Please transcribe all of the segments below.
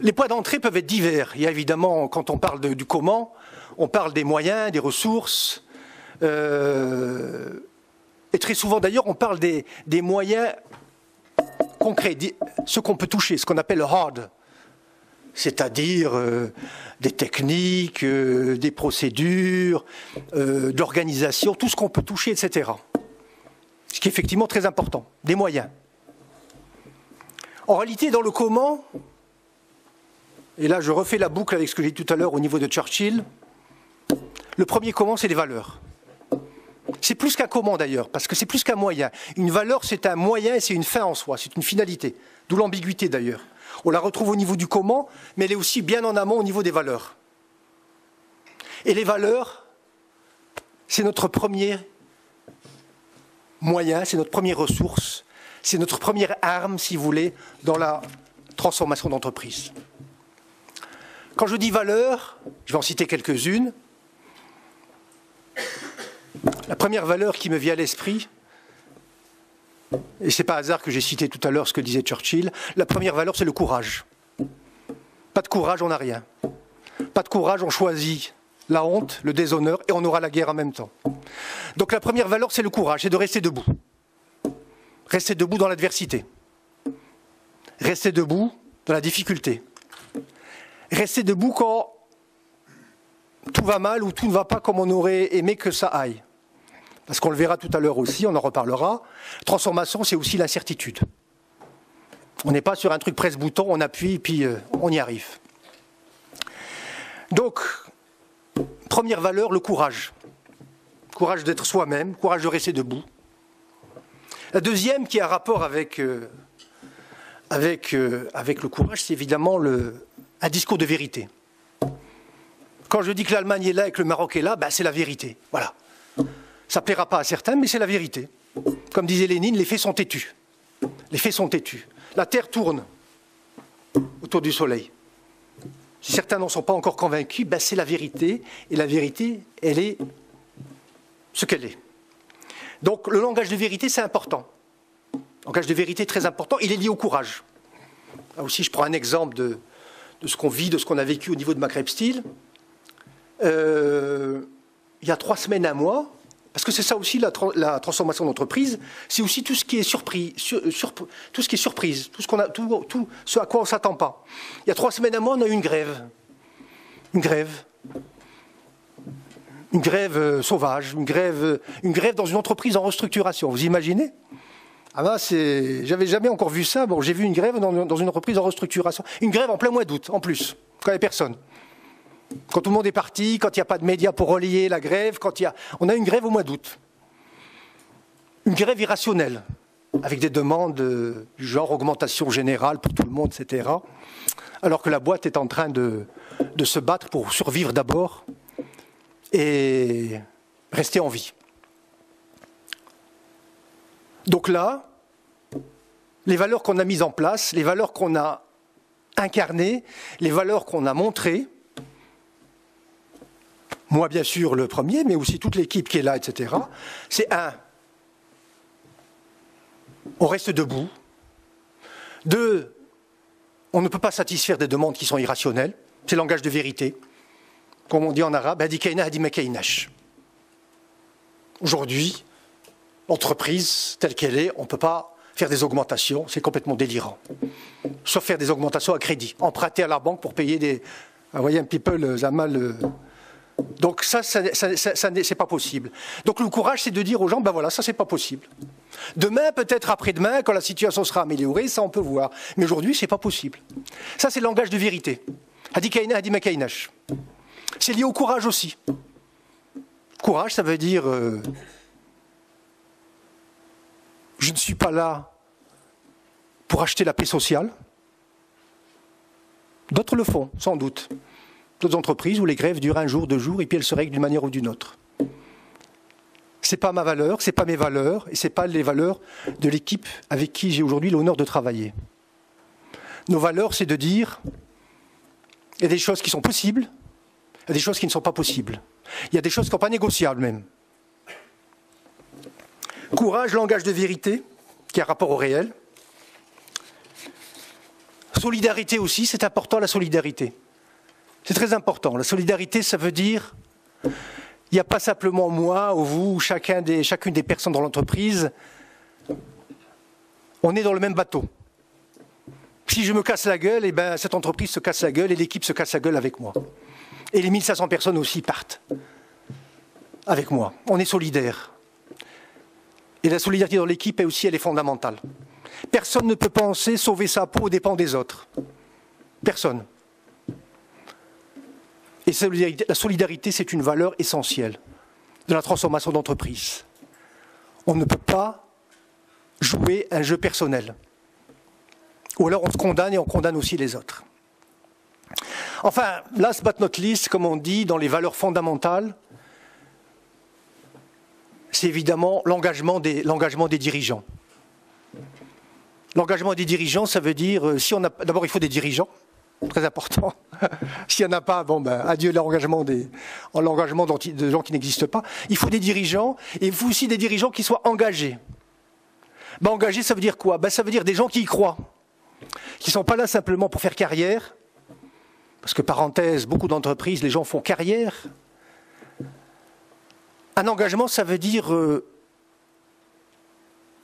Les points d'entrée peuvent être divers. Il y a évidemment, quand on parle du comment, on parle des moyens, des ressources. Et très souvent d'ailleurs, on parle des moyens concrets, ce qu'on peut toucher, ce qu'on appelle le hard. C'est-à-dire des techniques, des procédures, de l'organisation, tout ce qu'on peut toucher, etc. Ce qui est effectivement très important, des moyens. En réalité, dans le comment, et là je refais la boucle avec ce que j'ai dit tout à l'heure au niveau de Churchill, le premier comment, c'est les valeurs. C'est plus qu'un comment d'ailleurs, parce que c'est plus qu'un moyen. Une valeur, c'est un moyen et c'est une fin en soi, c'est une finalité, d'où l'ambiguïté d'ailleurs. On la retrouve au niveau du comment, mais elle est aussi bien en amont au niveau des valeurs. Et les valeurs, c'est notre premier moyen, c'est notre première ressource, c'est notre première arme, si vous voulez, dans la transformation d'entreprise. Quand je dis valeurs, je vais en citer quelques-unes. La première valeur qui me vient à l'esprit, et ce n'est pas hasard que j'ai cité tout à l'heure ce que disait Churchill, la première valeur, c'est le courage. Pas de courage, on n'a rien. Pas de courage, on choisit la honte, le déshonneur, et on aura la guerre en même temps. Donc la première valeur, c'est le courage, c'est de rester debout. Rester debout dans l'adversité. Rester debout dans la difficulté. Rester debout quand tout va mal ou tout ne va pas comme on aurait aimé que ça aille. Parce qu'on le verra tout à l'heure aussi, on en reparlera. Transformation, c'est aussi l'incertitude. On n'est pas sur un truc presse-bouton, on appuie et puis on y arrive. Donc, première valeur, le courage. Courage d'être soi-même, courage de rester debout. La deuxième qui a rapport avec le courage, c'est évidemment un discours de vérité. Quand je dis que l'Allemagne est là et que le Maroc est là, ben c'est la vérité. Voilà. Ça ne plaira pas à certains, mais c'est la vérité. Comme disait Lénine, les faits sont têtus. Les faits sont têtus. La Terre tourne autour du Soleil. Si certains n'en sont pas encore convaincus, ben c'est la vérité. Et la vérité, elle est ce qu'elle est. Donc le langage de vérité, c'est important. Le langage de vérité est très important. Il est lié au courage. Là aussi, je prends un exemple de ce qu'on vit, de ce qu'on a vécu au niveau de Maghreb Steel. Il y a 3 semaines, un mois, parce que c'est ça aussi la transformation d'entreprise, c'est aussi tout ce qui est surprise, tout ce qui est surprise, tout ce à quoi on ne s'attend pas. Il y a 3 semaines, un mois, on a eu une grève. Une grève sauvage, une grève dans une entreprise en restructuration. Vous imaginez ? Ah ben j'avais jamais encore vu ça. Bon, j'ai vu une grève dans une entreprise en restructuration. Une grève en plein mois d'août, en plus, quand il n'y a personne. Quand tout le monde est parti, quand il n'y a pas de médias pour relayer la grève, on a une grève au mois d'août. Une grève irrationnelle, avec des demandes du genre augmentation générale pour tout le monde, etc. Alors que la boîte est en train de se battre pour survivre d'abord et rester en vie. Donc là, les valeurs qu'on a mises en place, les valeurs qu'on a incarnées, les valeurs qu'on a montrées, moi bien sûr le premier, mais aussi toute l'équipe qui est là, etc., c'est 1, on reste debout. 2, on ne peut pas satisfaire des demandes qui sont irrationnelles, c'est le langage de vérité. Comme on dit en arabe, hadi kaina hadi ma kainash. Aujourd'hui, l'entreprise telle qu'elle est, on ne peut pas faire des augmentations, c'est complètement délirant. Sauf faire des augmentations à crédit, emprunter à la banque pour payer des... Vous voyez un petit peu le Zamal... Donc ça c'est pas possible. Donc le courage, c'est de dire aux gens, ben voilà, ça c'est pas possible. Demain, peut-être après-demain, quand la situation sera améliorée, ça on peut voir. Mais aujourd'hui, c'est pas possible. Ça c'est le langage de vérité. Hadi kaina hadi ma kainash. C'est lié au courage aussi. Courage, ça veut dire je ne suis pas là pour acheter la paix sociale. D'autres le font, sans doute. D'autres entreprises où les grèves durent 1 jour, 2 jours, et puis elles se règlent d'une manière ou d'une autre. Ce n'est pas ma valeur, ce n'est pas mes valeurs, et ce n'est pas les valeurs de l'équipe avec qui j'ai aujourd'hui l'honneur de travailler. Nos valeurs, c'est de dire, il y a des choses qui sont possibles, il y a des choses qui ne sont pas possibles. Il y a des choses qui ne sont pas négociables même. Courage, langage de vérité, qui a rapport au réel. Solidarité aussi, c'est important la solidarité. C'est très important. La solidarité, ça veut dire, il n'y a pas simplement moi ou vous, ou chacune des personnes dans l'entreprise. On est dans le même bateau. Si je me casse la gueule, eh ben, cette entreprise se casse la gueule et l'équipe se casse la gueule avec moi. Et les 1500 personnes aussi partent avec moi. On est solidaires. Et la solidarité dans l'équipe, elle est fondamentale. Personne ne peut penser sauver sa peau aux dépens des autres. Personne. Et la solidarité, c'est une valeur essentielle de la transformation d'entreprise. On ne peut pas jouer un jeu personnel. Ou alors on se condamne et on condamne aussi les autres. Enfin, last but not least, comme on dit, dans les valeurs fondamentales, c'est évidemment l'engagement des dirigeants. L'engagement des dirigeants, ça veut dire, d'abord il faut des dirigeants, très important. S'il n'y en a pas, bon ben adieu l'engagement de gens qui n'existent pas. Il faut des dirigeants, et il faut aussi des dirigeants qui soient engagés. Ben, engagés, ça veut dire quoi? Ben, ça veut dire des gens qui y croient, qui ne sont pas là simplement pour faire carrière, parce que parenthèse, beaucoup d'entreprises, les gens font carrière. Un engagement, ça veut dire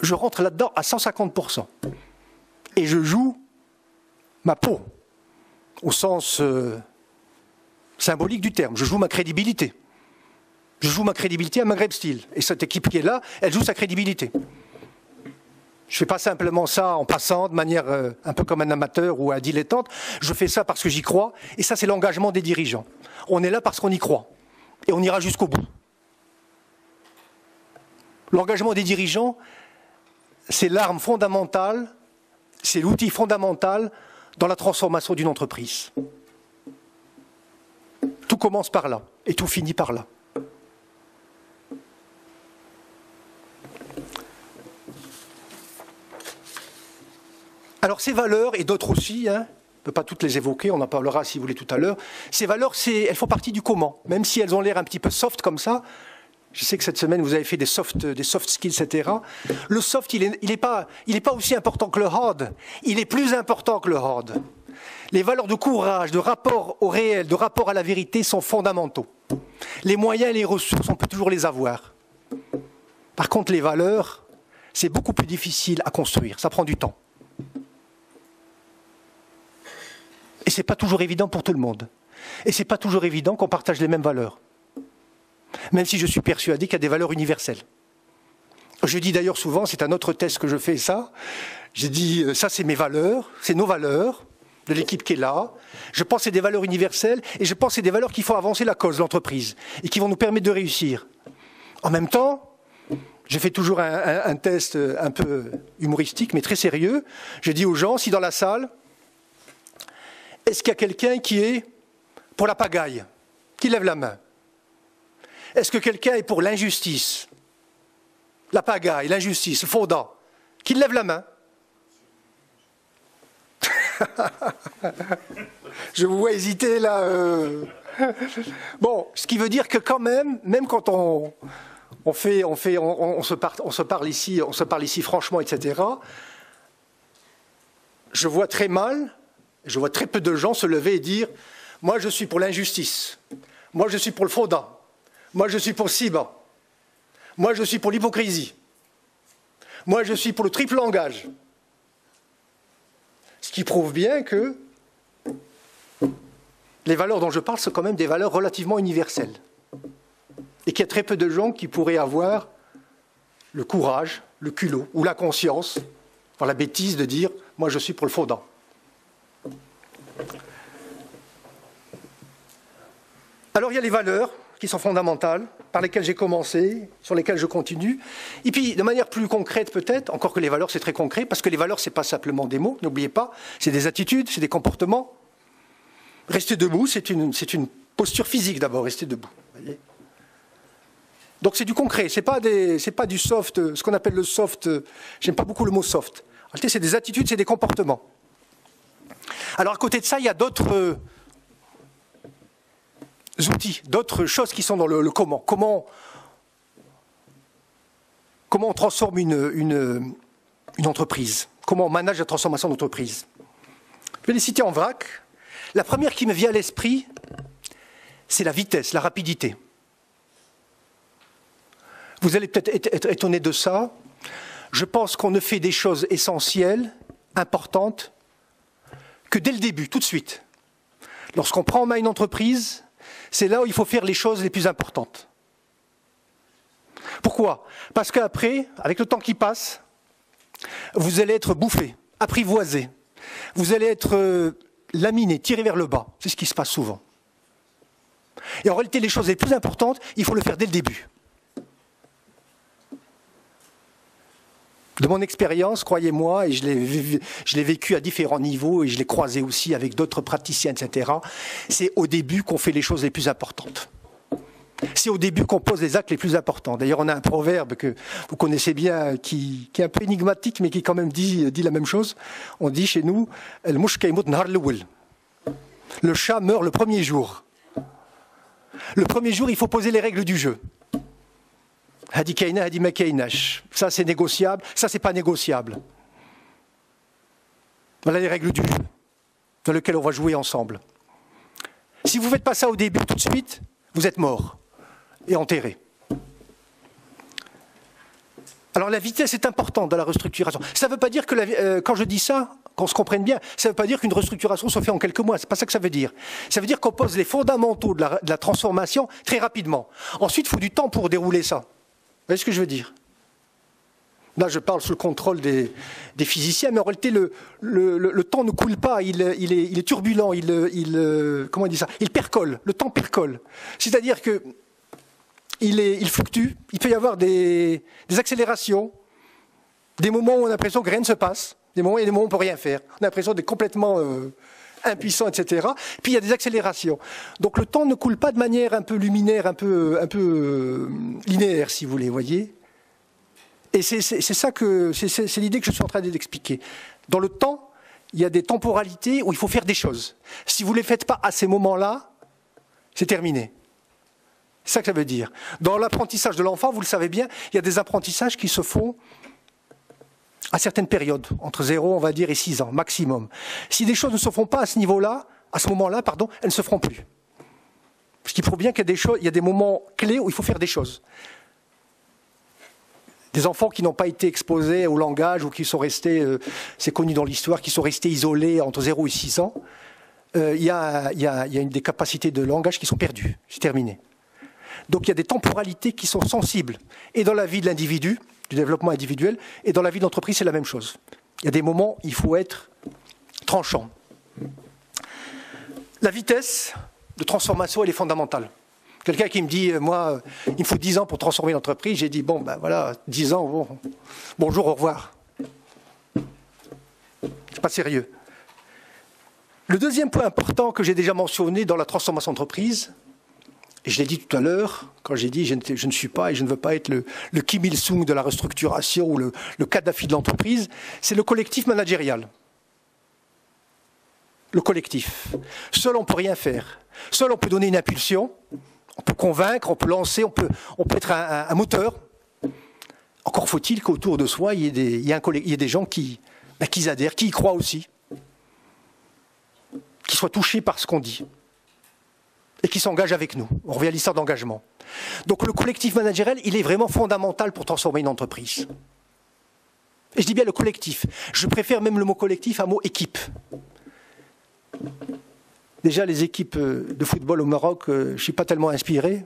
je rentre là-dedans à 150%. Et je joue ma peau, au sens symbolique du terme. Je joue ma crédibilité. Je joue ma crédibilité à Maghreb Steel. Et cette équipe qui est là, elle joue sa crédibilité. Je ne fais pas simplement ça en passant, de manière un peu comme un amateur ou un dilettante. Je fais ça parce que j'y crois. Et ça, c'est l'engagement des dirigeants. On est là parce qu'on y croit. Et on ira jusqu'au bout. L'engagement des dirigeants, c'est l'arme fondamentale, c'est l'outil fondamental dans la transformation d'une entreprise. Tout commence par là et tout finit par là. Alors ces valeurs, et d'autres aussi, on ne peut pas toutes les évoquer, on en parlera si vous voulez tout à l'heure, ces valeurs, elles font partie du comment, même si elles ont l'air un petit peu soft comme ça. Je sais que cette semaine, vous avez fait des soft skills, etc. Le soft, il n'est pas aussi important que le hard. Il est plus important que le hard. Les valeurs de courage, de rapport au réel, de rapport à la vérité sont fondamentaux. Les moyens et les ressources, on peut toujours les avoir. Par contre, les valeurs, c'est beaucoup plus difficile à construire. Ça prend du temps. Et ce n'est pas toujours évident pour tout le monde. Et ce n'est pas toujours évident qu'on partage les mêmes valeurs. Même si je suis persuadé qu'il y a des valeurs universelles. Je dis d'ailleurs souvent, c'est un autre test que je fais ça, j'ai dit, ça c'est mes valeurs, c'est nos valeurs, de l'équipe qui est là, je pense que c'est des valeurs universelles, et je pense que c'est des valeurs qui font avancer la cause de l'entreprise, et qui vont nous permettre de réussir. En même temps, je fais toujours un test un peu humoristique, mais très sérieux, je dis aux gens, si dans la salle, est-ce qu'il y a quelqu'un qui est pour la pagaille? Qui lève la main? Est-ce que quelqu'un est pour l'injustice? La pagaille, l'injustice, le fondant? Qui lève la main? Je vous vois hésiter là. Bon, ce qui veut dire que quand même quand on se parle ici franchement, etc. Je vois très peu de gens se lever et dire « Moi, je suis pour l'injustice. Moi, je suis pour le fondant. Moi, je suis pour le ciban. Moi, je suis pour l'hypocrisie. Moi, je suis pour le triple langage. » Ce qui prouve bien que les valeurs dont je parle sont quand même des valeurs relativement universelles. Et qu'il y a très peu de gens qui pourraient avoir le courage, le culot ou la conscience, enfin la bêtise de dire « Moi, je suis pour le fondant. » Alors, il y a les valeurs qui sont fondamentales, par lesquelles j'ai commencé, sur lesquelles je continue. Et puis, de manière plus concrète peut-être, encore que les valeurs, c'est très concret, parce que les valeurs, ce n'est pas simplement des mots, n'oubliez pas, c'est des attitudes, c'est des comportements. Rester debout, c'est une posture physique d'abord, rester debout. Voyez. Donc c'est du concret, c'est pas du soft, ce qu'on appelle le soft, j'aime pas beaucoup le mot soft. En réalité, c'est des attitudes, c'est des comportements. Alors à côté de ça, il y a d'autres outils, d'autres choses qui sont dans le comment. Comment on transforme une entreprise? Comment on manage la transformation d'entreprise? vais les citer en vrac. La première qui me vient à l'esprit, c'est la vitesse, la rapidité. Vous allez peut-être être étonné de ça. Je pense qu'on ne fait des choses essentielles, importantes, que dès le début, tout de suite. Lorsqu'on prend en main une entreprise, c'est là où il faut faire les choses les plus importantes. Pourquoi? Parce qu'après, avec le temps qui passe, vous allez être bouffé, apprivoisé. Vous allez être laminé, tiré vers le bas. C'est ce qui se passe souvent. Et en réalité, les choses les plus importantes, il faut le faire dès le début. De mon expérience, croyez-moi, et je l'ai vécu à différents niveaux, et je l'ai croisé aussi avec d'autres praticiens, etc., c'est au début qu'on fait les choses les plus importantes. C'est au début qu'on pose les actes les plus importants. D'ailleurs, on a un proverbe que vous connaissez bien, qui est un peu énigmatique, mais qui quand même dit la même chose. On dit chez nous, « le chat meurt le premier jour ». Le premier jour, il faut poser les règles du jeu. Hadi kaina, hadi ma kainash. Ça, c'est négociable. Ça, c'est pas négociable. Voilà les règles du jeu dans lequel on va jouer ensemble. Si vous ne faites pas ça au début, tout de suite, vous êtes mort et enterré. Alors la vitesse est importante dans la restructuration. Ça ne veut pas dire que, quand je dis ça, qu'on se comprenne bien, ça ne veut pas dire qu'une restructuration se fait en quelques mois. Ce n'est pas ça que ça veut dire. Ça veut dire qu'on pose les fondamentaux de la transformation très rapidement. Ensuite, il faut du temps pour dérouler ça. Vous voyez ce que je veux dire? Là, je parle sous le contrôle des physiciens, mais en réalité, le temps ne coule pas, il est turbulent, comment on dit ça? Il percole, le temps percole. C'est-à-dire que il fluctue, il peut y avoir des accélérations, des moments où on a l'impression que rien ne se passe, des moments où on ne peut rien faire. On a l'impression d'être complètement impuissant, etc. Puis il y a des accélérations. Donc le temps ne coule pas de manière un peu luminaire, un peu linéaire, si vous voulez, voyez. Et c'est l'idée que je suis en train d'expliquer. Dans le temps, il y a des temporalités où il faut faire des choses. Si vous ne les faites pas à ces moments-là, c'est terminé. C'est ça que ça veut dire. Dans l'apprentissage de l'enfant, vous le savez bien, il y a des apprentissages qui se font à certaines périodes, entre 0, on va dire, et 6 ans, maximum. Si des choses ne se font pas à ce niveau-là, à ce moment-là, pardon, elles ne se feront plus. Parce qu'il prouve bien qu'il y a des moments clés où il faut faire des choses. Des enfants qui n'ont pas été exposés au langage ou qui sont restés, c'est connu dans l'histoire, qui sont restés isolés entre 0 et 6 ans, il y a des capacités de langage qui sont perdues. C'est terminé. Donc il y a des temporalités qui sont sensibles. Et dans la vie de l'individu, du développement individuel, et dans la vie d'entreprise, c'est la même chose. Il y a des moments où il faut être tranchant. La vitesse de transformation, elle est fondamentale. Quelqu'un qui me dit, moi, il me faut 10 ans pour transformer l'entreprise, j'ai dit, bon, ben voilà, 10 ans, bon, bonjour, au revoir. C'est pas sérieux. Le deuxième point important que j'ai déjà mentionné dans la transformation d'entreprise, et je l'ai dit tout à l'heure, quand j'ai dit je ne suis pas et je ne veux pas être le Kim Il-sung de la restructuration ou le Kadhafi de l'entreprise, c'est le collectif managérial. Le collectif. Seul, on ne peut rien faire. Seul, on peut donner une impulsion, on peut convaincre, on peut lancer, on peut être un moteur. Encore faut-il qu'autour de soi, il y ait des gens qui adhèrent, qui y croient aussi, qui soient touchés par ce qu'on dit. Et qui s'engagent avec nous. On revient à l'histoire d'engagement. Donc le collectif managérial, il est vraiment fondamental pour transformer une entreprise. Et je dis bien le collectif. Je préfère même le mot collectif à mot équipe. Déjà, les équipes de football au Maroc, je ne suis pas tellement inspiré,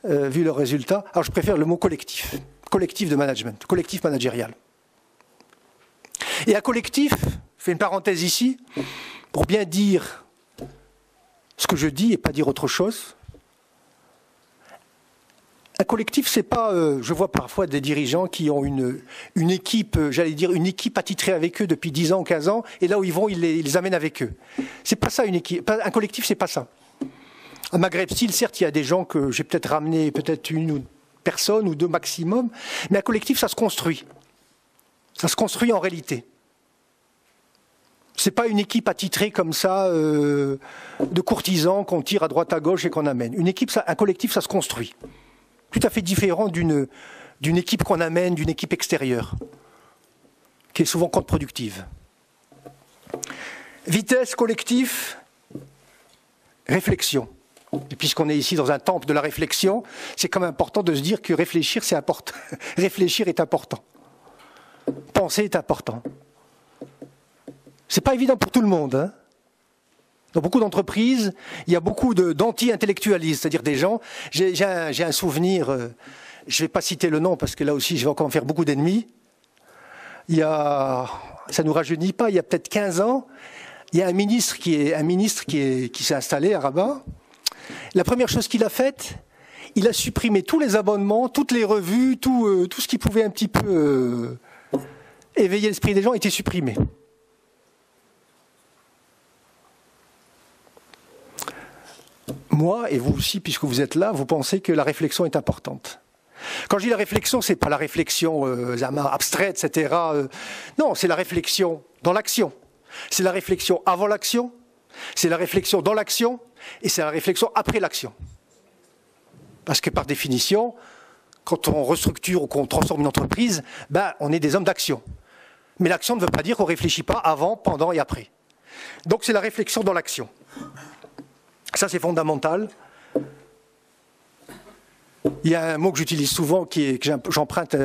vu leurs résultats. Alors je préfère le mot collectif. Collectif de management, collectif managérial. Et un collectif, je fais une parenthèse ici, pour bien dire ce que je dis et pas dire autre chose. Un collectif, c'est pas... je vois parfois des dirigeants qui ont une équipe, j'allais dire, une équipe attitrée avec eux depuis 10 ans, 15 ans, et là où ils vont, ils les amènent avec eux. C'est pas ça une équipe. Un collectif, c'est pas ça. À Maghreb Style, certes, il y a des gens que j'ai peut-être ramené, peut-être une personne ou deux maximum, mais un collectif, ça se construit. Ça se construit en réalité. C'est pas une équipe attitrée comme ça, de courtisans qu'on tire à droite à gauche et qu'on amène. Une équipe, un collectif, ça se construit. Tout à fait différent d'une équipe qu'on amène, d'une équipe extérieure, qui est souvent contre-productive. Vitesse, collectif, réflexion. Et puisqu'on est ici dans un temple de la réflexion, c'est quand même important de se dire que réfléchir, c'est important. Réfléchir est important. Penser est important. C'est pas évident pour tout le monde, hein. Dans beaucoup d'entreprises, il y a beaucoup d'anti-intellectualistes, c'est-à-dire des gens. J'ai un souvenir, je ne vais pas citer le nom parce que là aussi je vais encore me faire beaucoup d'ennemis. Ça ne nous rajeunit pas, il y a peut-être 15 ans, il y a un ministre qui s'est installé à Rabat. La première chose qu'il a faite, il a supprimé tous les abonnements, toutes les revues, tout ce qui pouvait un petit peu éveiller l'esprit des gens était supprimé. Moi, et vous aussi, puisque vous êtes là, vous pensez que la réflexion est importante. Quand je dis la réflexion, ce n'est pas la réflexion abstraite, etc. Non, c'est la réflexion dans l'action. C'est la réflexion avant l'action, c'est la réflexion dans l'action, et c'est la réflexion après l'action. Parce que par définition, quand on restructure ou qu'on transforme une entreprise, on est des hommes d'action. Mais l'action ne veut pas dire qu'on ne réfléchit pas avant, pendant et après. Donc c'est la réflexion dans l'action. Ça, c'est fondamental. Il y a un mot que j'utilise souvent, que j'emprunte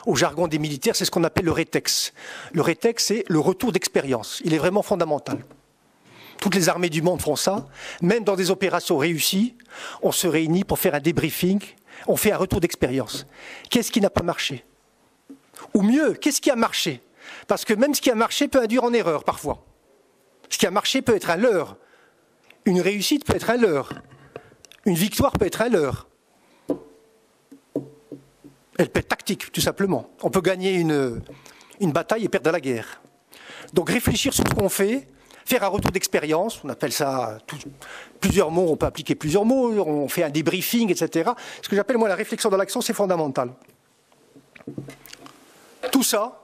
au jargon des militaires, c'est ce qu'on appelle le rétex. Le rétex, c'est le retour d'expérience. Il est vraiment fondamental. Toutes les armées du monde font ça. Même dans des opérations réussies, on se réunit pour faire un débriefing, on fait un retour d'expérience. Qu'est-ce qui n'a pas marché? Ou mieux, qu'est-ce qui a marché? Parce que même ce qui a marché peut induire en erreur parfois. Ce qui a marché peut être un leurre. Une réussite peut être un leurre. Une victoire peut être un leurre. Elle peut être tactique, tout simplement. On peut gagner une bataille et perdre la guerre. Donc réfléchir sur ce qu'on fait, faire un retour d'expérience, on appelle ça plusieurs mots, on peut appliquer plusieurs mots, on fait un débriefing, etc. Ce que j'appelle moi la réflexion dans l'action, c'est fondamental. Tout ça,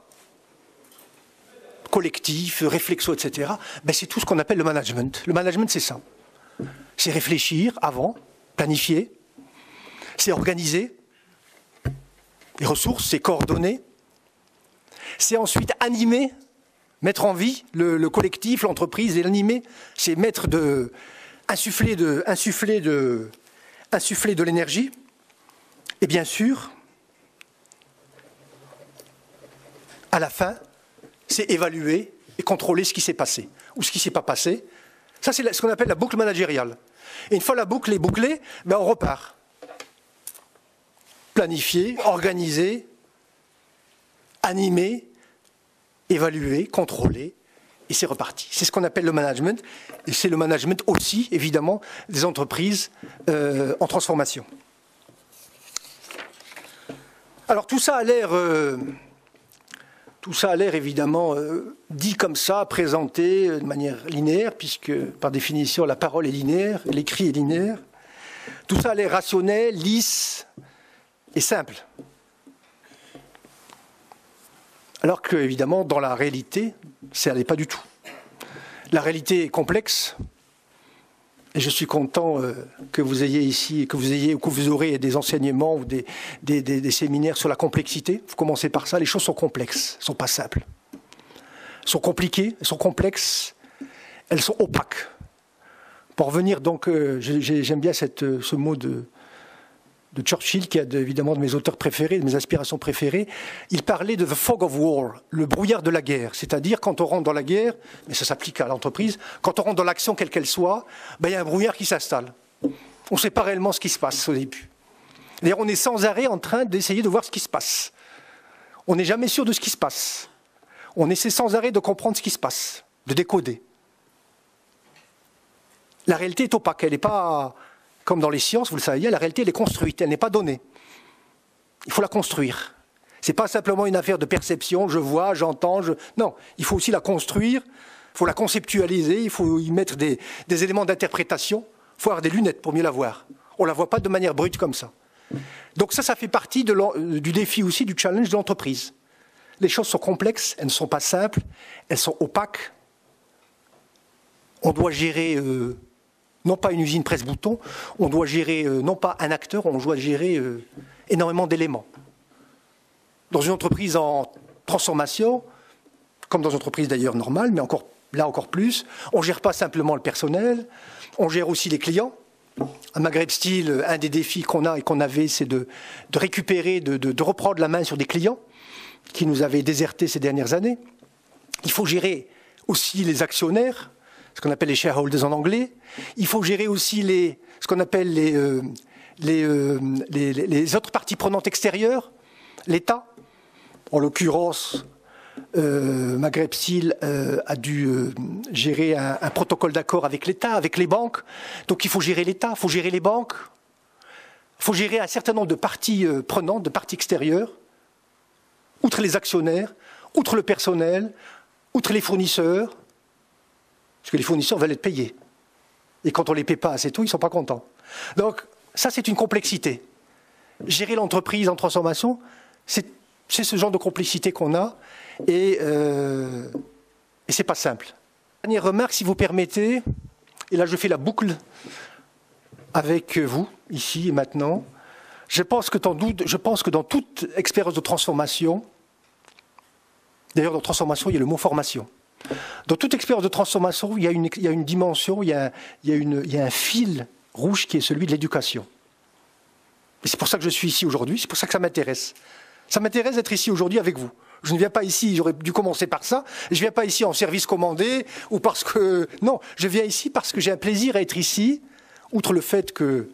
collectif, réflexo, etc., c'est tout ce qu'on appelle le management. Le management, c'est ça. C'est réfléchir avant, planifier, c'est organiser les ressources, c'est coordonner, c'est ensuite animer, mettre en vie le collectif, l'entreprise, et l'animer, c'est insuffler de l'énergie, et bien sûr, à la fin, c'est évaluer et contrôler ce qui s'est passé ou ce qui ne s'est pas passé. Ça, c'est ce qu'on appelle la boucle managériale. Et une fois la boucle est bouclée, on repart. Planifier, organiser, animer, évaluer, contrôler, et c'est reparti. C'est ce qu'on appelle le management, et c'est le management aussi, évidemment, des entreprises en transformation. Alors tout ça a l'air évidemment dit comme ça, présenté de manière linéaire, puisque par définition la parole est linéaire, l'écrit est linéaire. Tout ça a l'air rationnel, lisse et simple. Alors que, évidemment, dans la réalité, ça n'est pas du tout. La réalité est complexe, et je suis content que vous ayez ici, que vous aurez des enseignements ou des séminaires sur la complexité. Il faut commencer par ça. Les choses sont complexes, elles ne sont pas simples. Elles sont compliquées, elles sont complexes, elles sont opaques. Pour revenir donc, j'aime bien ce mot de Churchill, qui est évidemment de mes auteurs préférés, de mes inspirations préférées. Il parlait de the fog of war, le brouillard de la guerre. C'est-à-dire, quand on rentre dans la guerre, mais ça s'applique à l'entreprise, quand on rentre dans l'action, quelle qu'elle soit, il y a un brouillard qui s'installe. On ne sait pas réellement ce qui se passe au début. D'ailleurs, on est sans arrêt en train d'essayer de voir ce qui se passe. On n'est jamais sûr de ce qui se passe. On essaie sans arrêt de comprendre ce qui se passe, de décoder. La réalité est opaque, elle n'est pas... Comme dans les sciences, vous le savez, la réalité, elle est construite, elle n'est pas donnée. Il faut la construire. Ce n'est pas simplement une affaire de perception, je vois, j'entends, Non, il faut aussi la construire, il faut la conceptualiser, il faut y mettre des éléments d'interprétation, il faut avoir des lunettes pour mieux la voir. On ne la voit pas de manière brute comme ça. Donc ça fait partie du défi aussi, du challenge de l'entreprise. Les choses sont complexes, elles ne sont pas simples, elles sont opaques. On doit gérer... non pas une usine presse-bouton, on doit gérer non pas un acteur, on doit gérer énormément d'éléments. Dans une entreprise en transformation, comme dans une entreprise d'ailleurs normale, mais encore là encore plus. On ne gère pas simplement le personnel, on gère aussi les clients. À Maghreb Steel, un des défis qu'on a et qu'on avait, c'est de récupérer, de reprendre la main sur des clients qui nous avaient désertés ces dernières années. Il faut gérer aussi les actionnaires, ce qu'on appelle les shareholders en anglais. Il faut gérer aussi ce qu'on appelle les autres parties prenantes extérieures, l'État. En l'occurrence, Maghreb Steel a dû gérer un protocole d'accord avec l'État, avec les banques. Donc il faut gérer l'État, il faut gérer les banques, il faut gérer un certain nombre de parties prenantes, de parties extérieures, outre les actionnaires, outre le personnel, outre les fournisseurs, parce que les fournisseurs veulent être payés. Et quand on ne les paie pas assez tôt, ils ne sont pas contents. Donc ça, c'est une complexité. Gérer l'entreprise en transformation, c'est ce genre de complexité qu'on a, et ce n'est pas simple. Dernière remarque, si vous permettez, et là je fais la boucle avec vous, ici et maintenant. Je pense que dans toute expérience de transformation, d'ailleurs dans transformation, il y a le mot formation. Dans toute expérience de transformation, il y a une dimension, il y a un fil rouge qui est celui de l'éducation. Et c'est pour ça que je suis ici aujourd'hui, c'est pour ça que ça m'intéresse. Ça m'intéresse d'être ici aujourd'hui avec vous. Je ne viens pas ici, j'aurais dû commencer par ça, je ne viens pas ici en service commandé, ou parce que... Non, je viens ici parce que j'ai un plaisir à être ici, outre le fait que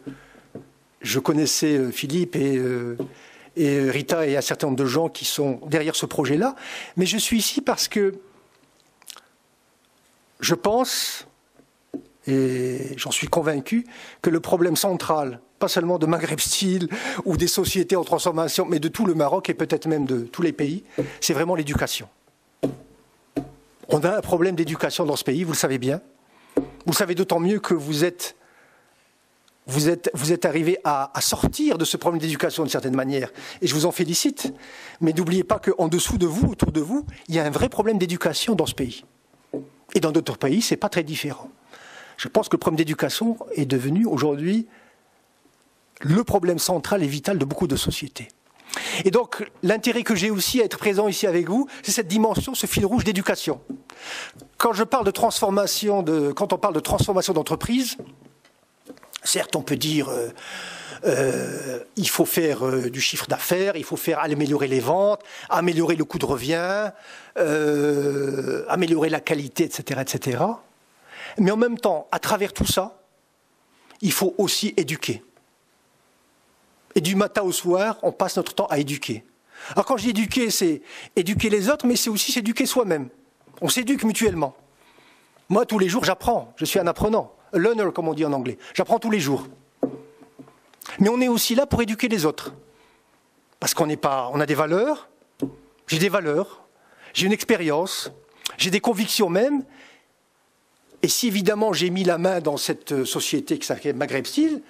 je connaissais Philippe et Rita et un certain nombre de gens qui sont derrière ce projet-là, mais je suis ici parce que je pense, et j'en suis convaincu, que le problème central, pas seulement de Maghreb Steel ou des sociétés en transformation, mais de tout le Maroc et peut-être même de tous les pays, c'est vraiment l'éducation. On a un problème d'éducation dans ce pays, vous le savez bien. Vous le savez d'autant mieux que vous êtes arrivé à sortir de ce problème d'éducation d'une certaine manière. Et je vous en félicite. Mais n'oubliez pas qu'en dessous de vous, autour de vous, il y a un vrai problème d'éducation dans ce pays. Et dans d'autres pays, ce n'est pas très différent. Je pense que le problème d'éducation est devenu aujourd'hui le problème central et vital de beaucoup de sociétés. Et donc, l'intérêt que j'ai aussi à être présent ici avec vous, c'est cette dimension, ce fil rouge d'éducation. Quand on parle de transformation d'entreprise, certes, on peut dire il faut faire du chiffre d'affaires, il faut améliorer les ventes, améliorer le coût de revient, améliorer la qualité, etc., etc. Mais en même temps, à travers tout ça, il faut aussi éduquer. Et du matin au soir, on passe notre temps à éduquer. Alors quand je dis éduquer, c'est éduquer les autres, mais c'est aussi s'éduquer soi-même. On s'éduque mutuellement. Moi, tous les jours, j'apprends. Je suis un apprenant. A learner, comme on dit en anglais. J'apprends tous les jours. Mais on est aussi là pour éduquer les autres. Parce on a des valeurs. J'ai des valeurs. J'ai une expérience. J'ai des convictions même. Et si évidemment j'ai mis la main dans cette société qui s'appelle Maghreb Steel,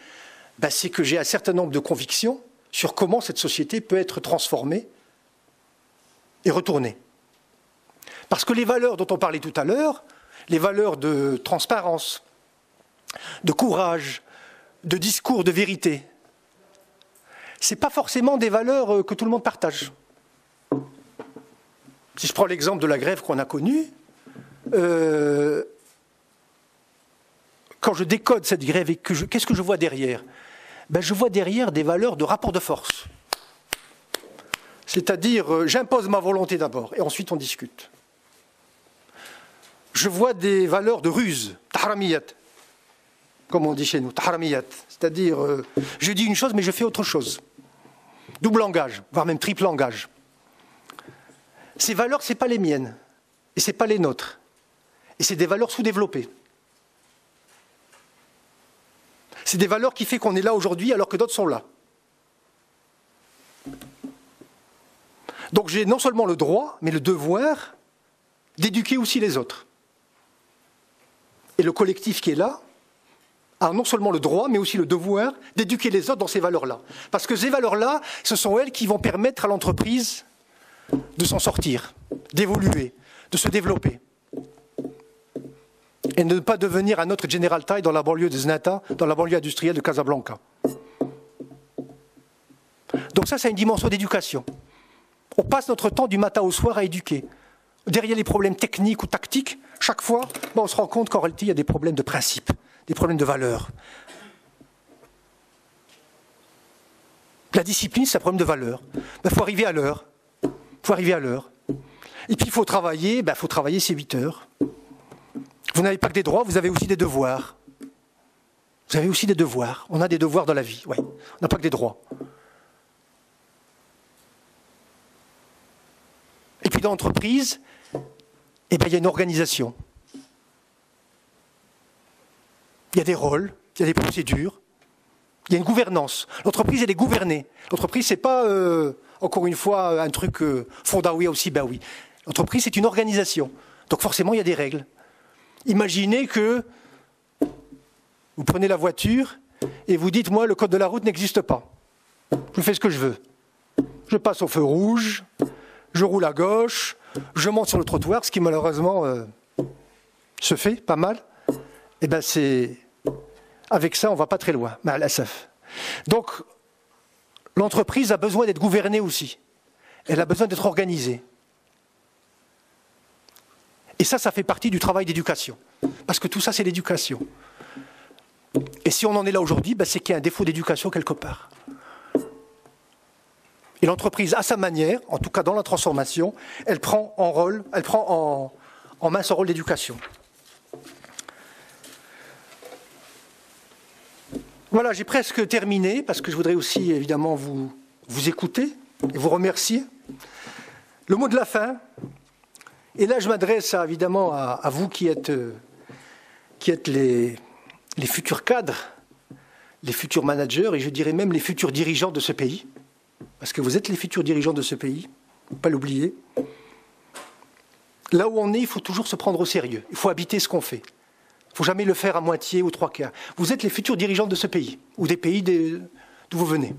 c'est que j'ai un certain nombre de convictions sur comment cette société peut être transformée et retournée. Parce que les valeurs dont on parlait tout à l'heure, les valeurs de transparence, de courage, de discours, de vérité, ce n'est pas forcément des valeurs que tout le monde partage. Si je prends l'exemple de la grève qu'on a connue, quand je décode cette grève, et qu'est-ce que je vois derrière ? Je vois derrière des valeurs de rapport de force. C'est-à-dire, j'impose ma volonté d'abord, et ensuite on discute. Je vois des valeurs de ruse, tahramiyat, comme on dit chez nous, tahramiyat. C'est-à-dire, je dis une chose, mais je fais autre chose. Double langage, voire même triple langage. Ces valeurs, ce n'est pas les miennes, et ce n'est pas les nôtres. Et c'est des valeurs sous-développées. C'est des valeurs qui font qu'on est là aujourd'hui alors que d'autres sont là. Donc j'ai non seulement le droit, mais le devoir d'éduquer aussi les autres. Et le collectif qui est là a non seulement le droit, mais aussi le devoir d'éduquer les autres dans ces valeurs-là. Parce que ces valeurs-là, ce sont elles qui vont permettre à l'entreprise de s'en sortir, d'évoluer, de se développer. Et de ne pas devenir un autre General Ty dans la banlieue de Znata, dans la banlieue industrielle de Casablanca. Donc ça, c'est une dimension d'éducation. On passe notre temps du matin au soir à éduquer. derrière les problèmes techniques ou tactiques, chaque fois, on se rend compte qu'en réalité, il y a des problèmes de principe, des problèmes de valeur. La discipline, c'est un problème de valeur. Il faut arriver à l'heure. Et puis, il faut travailler ces 8 heures. Vous n'avez pas que des droits, vous avez aussi des devoirs. Vous avez aussi des devoirs. On a des devoirs dans la vie, oui. On n'a pas que des droits. Et puis dans l'entreprise, il y a une organisation. Il y a des rôles, il y a des procédures, il y a une gouvernance. L'entreprise, elle est gouvernée. L'entreprise, c'est pas, encore une fois, un truc fondaoui aussi, ben oui. L'entreprise, c'est une organisation. Donc forcément, il y a des règles. Imaginez que vous prenez la voiture et vous dites, moi, le code de la route n'existe pas. Je fais ce que je veux. Je passe au feu rouge, je roule à gauche, je monte sur le trottoir, ce qui malheureusement se fait pas mal. Eh bien, avec ça, on ne va pas très loin, mais à l'ASF. Donc, l'entreprise a besoin d'être gouvernée aussi. Elle a besoin d'être organisée. Et ça fait partie du travail d'éducation. Parce que tout ça, c'est l'éducation. Et si on en est là aujourd'hui, c'est qu'il y a un défaut d'éducation quelque part. Et l'entreprise, à sa manière, en tout cas dans la transformation, elle prend en main son rôle d'éducation. Voilà, j'ai presque terminé, parce que je voudrais aussi évidemment vous écouter et vous remercier. Le mot de la fin, et là je m'adresse évidemment à vous qui êtes les futurs cadres, les futurs managers, et je dirais même les futurs dirigeants de ce pays, parce que vous êtes les futurs dirigeants de ce pays, il ne faut pas l'oublier. Là où on est, il faut toujours se prendre au sérieux, il faut habiter ce qu'on fait. Il ne faut jamais le faire à moitié ou 3/4. Vous êtes les futurs dirigeants de ce pays, ou des pays d'où vous venez.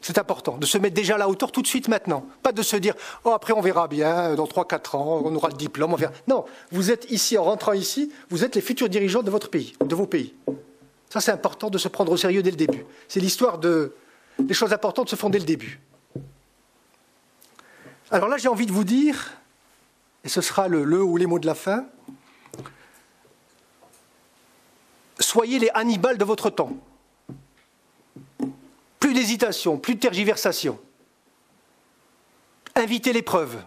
C'est important de se mettre déjà à la hauteur tout de suite maintenant. Pas de se dire, après on verra bien, dans 3-4 ans, on aura le diplôme, on verra. Non, vous êtes ici, en rentrant ici, vous êtes les futurs dirigeants de votre pays, de vos pays. Ça c'est important de se prendre au sérieux dès le début. C'est l'histoire des choses importantes se font dès le début. Alors là j'ai envie de vous dire, et ce sera le ou les mots de la fin, soyez les Hannibal de votre temps. Plus d'hésitation, plus de tergiversation. Invitez l'épreuve.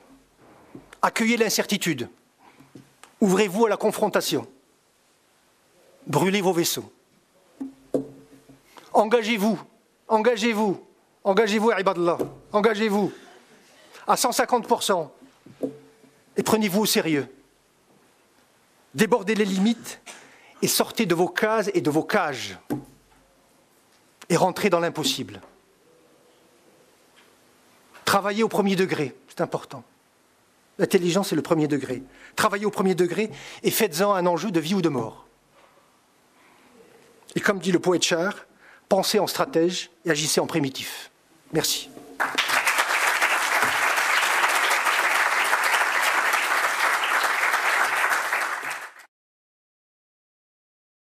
Accueillez l'incertitude. Ouvrez-vous à la confrontation. Brûlez vos vaisseaux. Engagez-vous. Engagez-vous. Engagez-vous, Ibadallah. Engagez-vous. À 150%. Et prenez-vous au sérieux. Débordez les limites et sortez de vos cases et de vos cages. Et rentrez dans l'impossible. Travaillez au premier degré, c'est important. L'intelligence est le premier degré. Travaillez au premier degré et faites-en un enjeu de vie ou de mort. Et comme dit le poète Char, pensez en stratège et agissez en primitif. Merci.